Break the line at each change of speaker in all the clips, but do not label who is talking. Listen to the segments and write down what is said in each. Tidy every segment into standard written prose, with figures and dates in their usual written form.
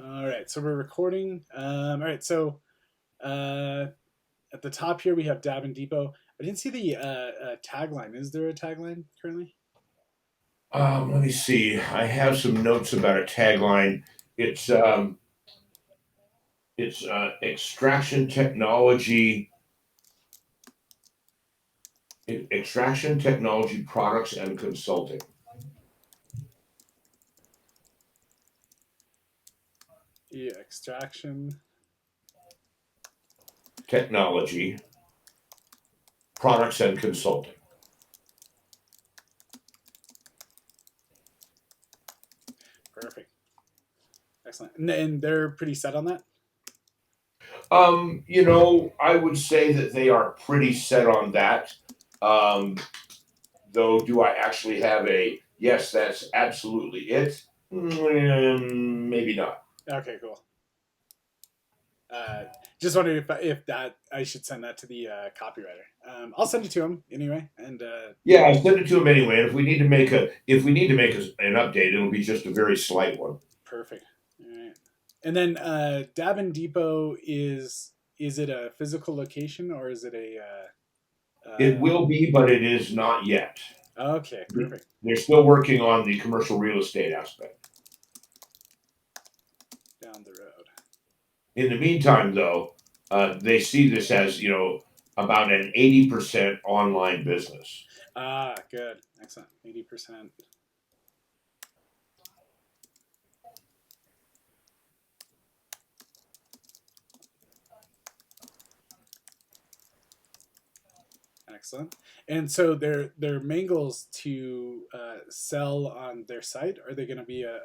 All right, so we're recording. All right, so uh, at the top here we have Dab and Depot. I didn't see the tagline. Is there a tagline currently?
Let me see. I have some notes about a tagline. It's um, it's extraction technology products and consulting.
Yeah, extraction.
Technology products and consulting.
Perfect, excellent. And they're pretty set on that.
I would say that they are pretty set on that. Um, though, do I actually have a yes? That's absolutely it. Maybe not.
Okay, cool. Uh, just wondering if that I should send that to the copywriter. I'll send it to him anyway, and
Yeah, I send it to him anyway. And if we need to make an update, it'll be just a very slight one.
perfect. All right. And then Dab and Depot is it a physical location or is it a
It will be, but it is not yet.
okay, perfect.
They're still working on the commercial real estate aspect.
Down the road.
In the meantime, though, they see this as about an 80% online business.
Ah, good. Excellent. 80%. Excellent. And so their mangles to sell on their site, are they going to be a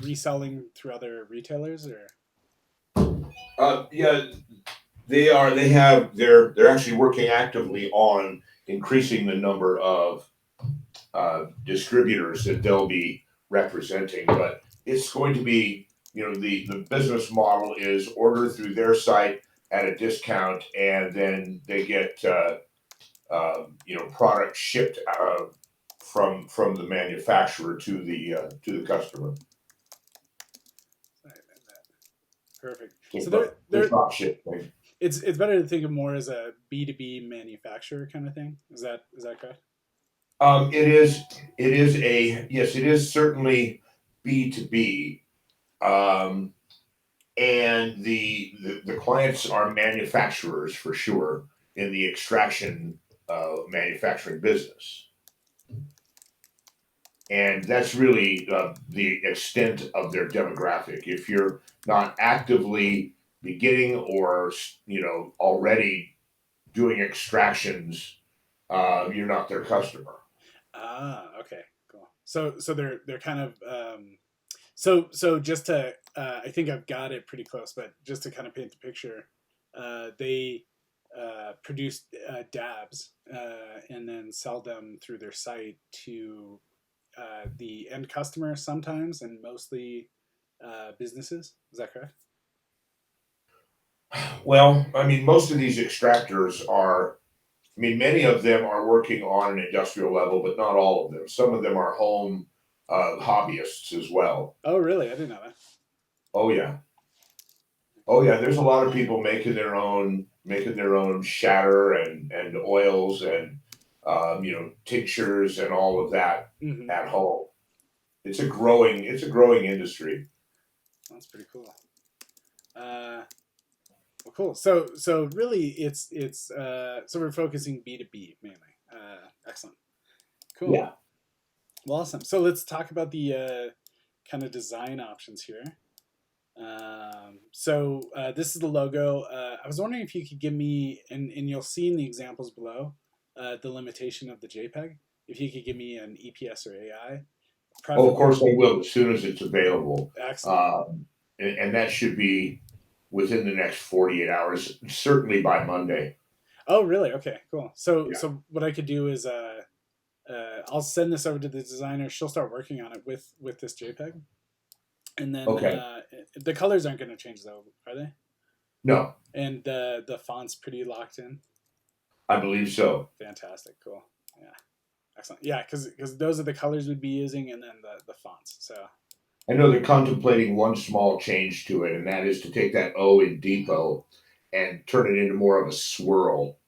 reselling through other retailers or?
Yeah, they are. They have. They're actually working actively on increasing the number of distributors that they'll be representing. But it's going to be, the business model is order through their site at a discount, and then they get product shipped from the manufacturer to the customer.
Perfect.
So
So
the drop ship thing.
it's better to think of more as a B2B manufacturer kind of thing. Is that correct?
It is certainly B2B. Um, and the clients are manufacturers for sure in the extraction manufacturing business, and that's really the extent of their demographic. If you're not actively beginning or already doing extractions, you're not their customer.
Ah, okay, cool. So they're kind of so just to I think I've got it pretty close, but just to kind of paint the picture, they produce dabs and then sell them through their site to the end customer sometimes, and mostly businesses. Is that correct?
Well, I mean, most of these extractors are. I mean, many of them are working on an industrial level, but not all of them. Some of them are home hobbyists as well.
Oh, really? I didn't know that.
Oh yeah, oh yeah. There's a lot of people making their own shatter and oils and tinctures and all of that
Hmm.
at home. It's a growing industry.
That's pretty cool. Uh, well, cool. So really, it's so we're focusing B2B mainly. Excellent. Cool.
Yeah.
Well, awesome. So let's talk about the kind of design options here. So this is the logo. I was wondering if you could give me, and you'll see in the examples below, the limitation of the JPEG. If you could give me an EPS or AI,
Oh, of
preferably.
course I will as soon as it's available.
Excellent.
And that should be within the next 48 hours, certainly by Monday.
Oh, really? Okay, cool. So
Yeah.
so what I could do is I'll send this over to the designer. She'll start working on it with this JPEG, and then
Okay.
the colors aren't going to change though, are they?
No,
And the font's pretty locked in.
I believe so.
Fantastic. Cool. Yeah. Excellent. Yeah, because those are the colors we'd be using, and then the fonts. So
I know they're contemplating one small change to it, and that is to take that O in depot and turn it into more of a swirl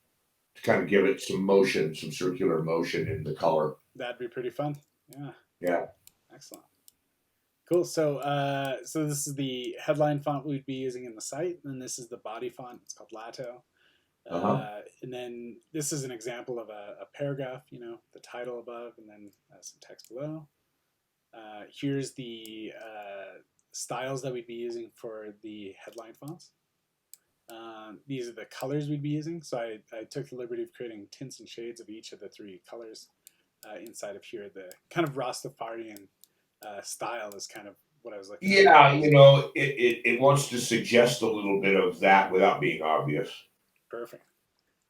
to kind of give it some motion, some circular motion in the color.
That'd be pretty fun. Yeah,
Yeah.
excellent. Cool. So, so this is the headline font we'd be using in the site, and this is the body font. It's called Lato.
Uh huh.
And then this is an example of a paragraph. You know, the title above, and then some text below. Here's the styles that we'd be using for the headline fonts. These are the colors we'd be using. So I took the liberty of creating tints and shades of each of the three colors inside of here. The kind of Rastafarian style is kind of what I was looking for.
Yeah, you know, it wants to suggest a little bit of that without being obvious.
Perfect.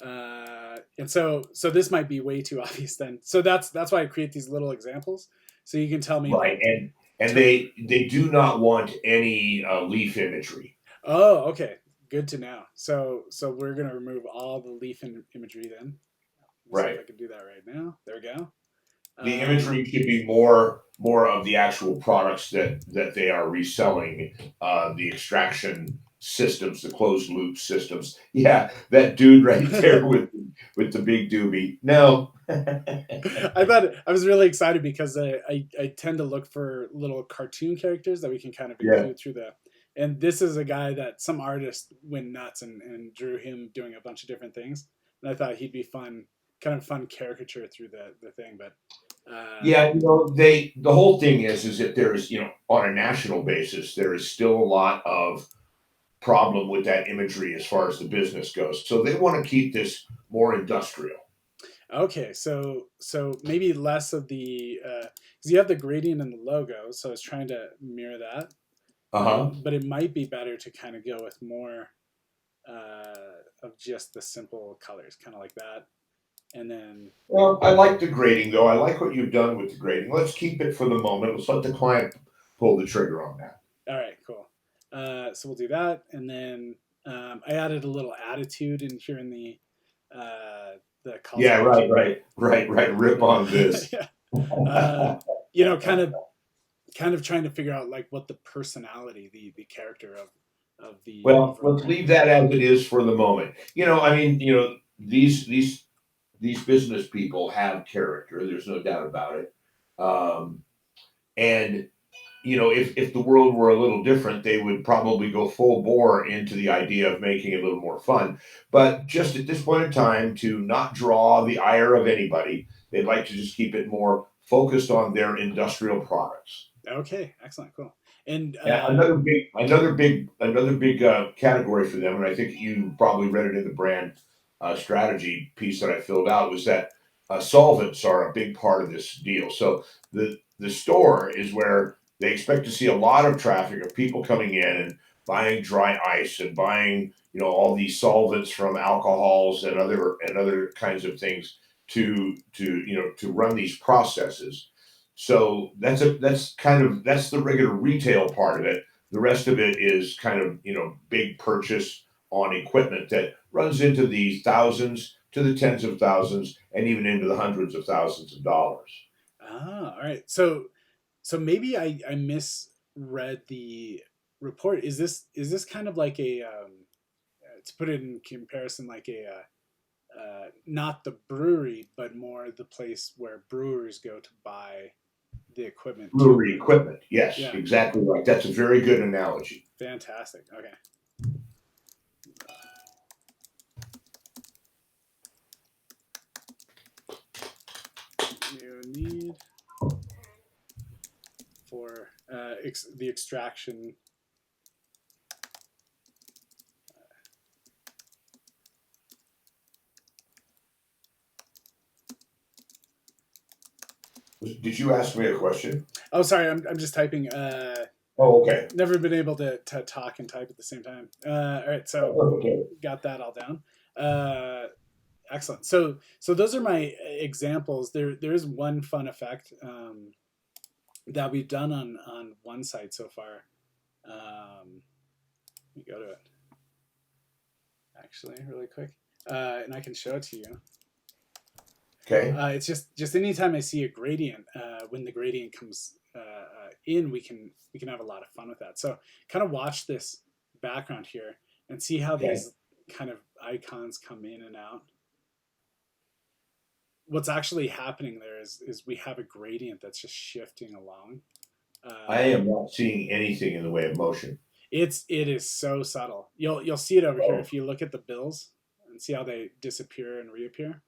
And so this might be way too obvious then. So that's why I create these little examples. So you can tell me
Right,
like,
and they do not want any leaf imagery.
oh, okay, good to know. So we're gonna remove all the leaf imagery then. Let's see if
Right.
I can do that right now. There we go.
The
Um,
imagery should be more of the actual products that they are reselling, the extraction systems, the closed loop systems. Yeah, that dude right there with the big doobie. No.
I thought I was really excited because I tend to look for little cartoon characters that we can kind of
Yeah.
include through the. And this is a guy that some artist went nuts and drew him doing a bunch of different things. And I thought he'd be fun, kind of fun caricature through the thing. But
Yeah, you know, the whole thing is that there's, you know, on a national basis, there is still a lot of problem with that imagery as far as the business goes. So they want to keep this more industrial.
okay, so maybe less of the because you have the gradient in the logo, so I was trying to mirror that.
Uh-huh.
But it might be better to kind of go with more of just the simple colors, kind of like that. And then,
Well, I like the grading though. I like what you've done with the grading. Let's keep it for the moment. Let's let the client pull the trigger on that.
all right, cool. So we'll do that. And then I added a little attitude in here in the call to
Yeah, right,
action.
right, right, right. Rip on this.
Yeah. Uh, you know, kind of trying to figure out like what the personality, the character of the
Well,
overall
let's
brand
leave
would be.
that as it is for the moment. You know, I mean, you know, these business people have character. There's no doubt about it. And you know, if the world were a little different, they would probably go full bore into the idea of making it a little more fun. But just at this point in time, to not draw the ire of anybody, they'd like to just keep it more focused on their industrial products.
Okay, excellent, cool. And
And another big category for them, and I think you probably read it in the brand strategy piece that I filled out, was that solvents are a big part of this deal. So the store is where they expect to see a lot of traffic of people coming in and buying dry ice and buying, you know, all these solvents from alcohols and other kinds of things to you know to run these processes. So that's the regular retail part of it. The rest of it is kind of, you know, big purchase on equipment that runs into the thousands to the tens of thousands and even into the hundreds of thousands of dollars.
all right. So maybe I misread the report. Is this kind of like a to put it in comparison, like a not the brewery, but more the place where brewers go to buy the equipment to
Brewery
brew.
equipment. Yes,
Yeah,
exactly right. That's a very good analogy.
fantastic. Okay. You need for the extraction.
Did you ask me a question?
Oh, sorry, I'm just typing.
Oh, okay.
Never been able to talk and type at the same time. All right, so
Okay.
got that all down. Excellent. So those are my examples. There is one fun effect that we've done on one site so far. Let me go to it actually really quick, and I can show it to you.
Okay.
It's just anytime I see a gradient, when the gradient comes in, we can have a lot of fun with that. So kind of watch this background here and see how
Okay.
these kind of icons come in and out. What's actually happening there is we have a gradient that's just shifting along.
I am not seeing anything in the way of motion.
It is so subtle. You'll see it over here
Oh.
if you look at the bills and see how they disappear and reappear.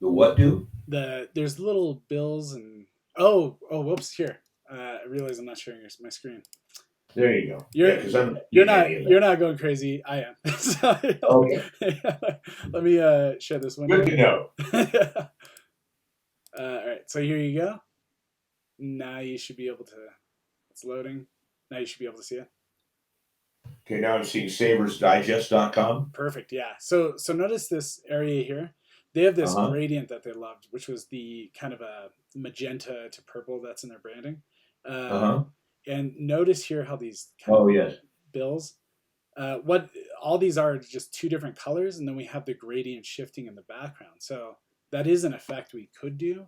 The what do?
There's little bills and whoops, here. I realize I'm not sharing my screen.
There you go.
You're
because I'm
you're not going crazy. I am. So,
okay.
Let me share this one.
Good to know.
All right, so here you go. Now you should be able to. It's loading. Now you should be able to see it.
Okay, now I'm seeing SabersDigest.com.
Perfect. Yeah. So notice this area here. They have this
Uh-huh.
gradient that they loved, which was the kind of a magenta to purple that's in their branding.
Uh-huh.
And notice here how these kind of
yes.
bills, what all these are just two different colors, and then we have the gradient shifting in the background. So that is an effect we could do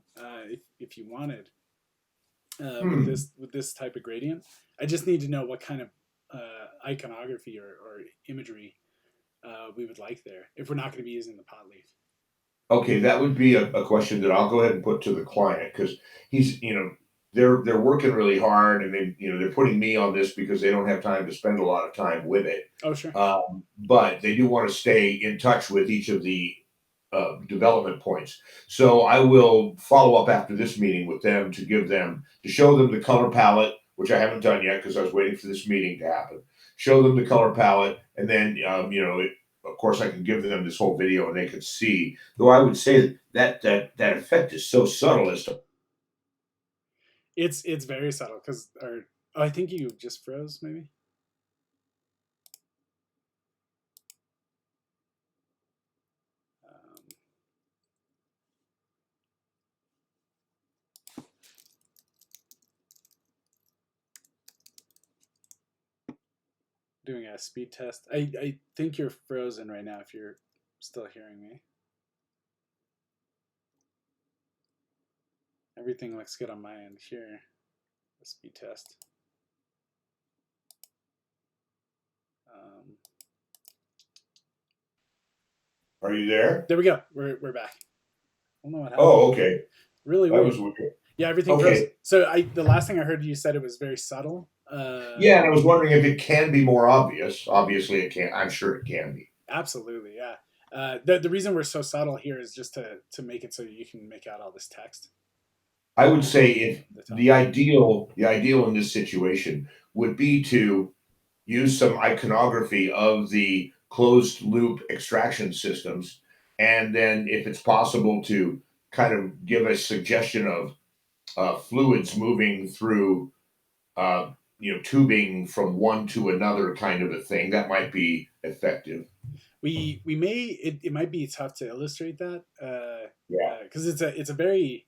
if you wanted with this type of gradient. I just need to know what kind of iconography or imagery we would like there if we're not going to be using the pot leaf.
Okay, that would be a question that I'll go ahead and put to the client because he's, they're working really hard and they're putting me on this because they don't have time to spend a lot of time with it.
Oh, sure.
But they do want to stay in touch with each of the development points. So I will follow up after this meeting with them to show them the color palette, which I haven't done yet because I was waiting for this meeting to happen. Show them the color palette, and then of course, I can give them this whole video and they could see. Though I would say that effect is so subtle as to.
It's very subtle because I think you just froze maybe. Doing a speed test. I think you're frozen right now if you're still hearing me. Everything looks good on my end here. The speed test.
Are you there?
There we go. We're back. I don't know what happened.
Oh, okay.
Really weird.
That was weird.
Yeah, everything
Okay.
froze. So the last thing I heard you said it was very subtle.
Yeah, and I was wondering if it can be more obvious. Obviously, it can. I'm sure it can be.
Absolutely, yeah. The reason we're so subtle here is just to make it so you can make out all this text.
I would say if the ideal in this situation would be to use some iconography of the closed loop extraction systems, and then if it's possible to kind of give a suggestion of fluids moving through tubing from one to another kind of a thing, that might be effective.
We may it might be tough to illustrate that because it's a very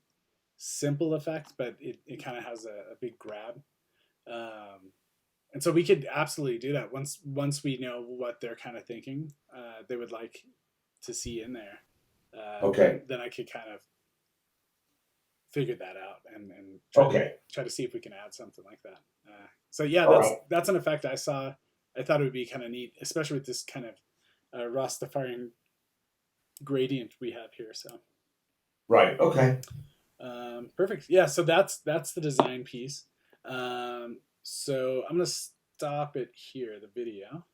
simple effect, but it kind of has a big grab, and so we could absolutely do that once we know what they're kind of thinking they would like to see in there.
Okay.
Then I could kind of figure that out and try to see if we can add something like that. So yeah, that's an effect I saw. I thought it would be kind of neat, especially with this kind of Rastafarian gradient we have here. So
right, okay.
Perfect. Yeah, so that's the design piece. So I'm gonna stop it here, the video.